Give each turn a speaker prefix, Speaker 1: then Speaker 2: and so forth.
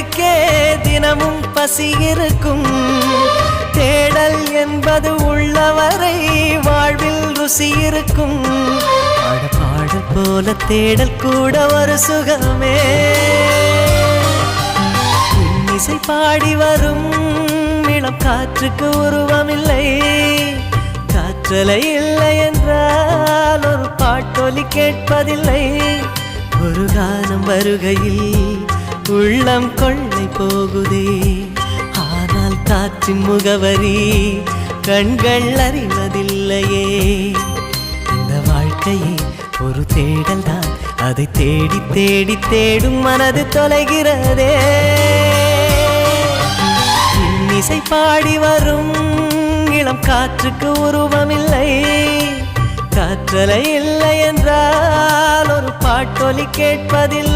Speaker 1: தேடலுக்கே தினமும் பசி இருக்கும். தேடல் என்பது உள்ளவரை வாழ்வில் ருசி இருக்கும். பாடல் போல தேடல் கூட ஒரு சுகமே. இசை பாடி வரும் இளம் காற்றுக்கு உருவமில்லை. காற்றலை இல்லை என்றால் ஒரு பாட்டொலி கேட்பதில்லை. ஒரு கானம் வருகையில் உள்ளம் கொள்ளை போகுதே. ஆனால் காற்றின் முகவரி கண்கள் அறிவதில்லையே. இந்த வாழ்க்கையே ஒரு தேடல் தான். அதை தேடி தேடி தேடும் மனது தொலைகிறதே. இசை பாடி வரும் இளம் காற்றுக்கு உருவமில்லை. காற்றலை இல்லை என்றால் ஒரு பாட்டொலி கேட்பதில்லை.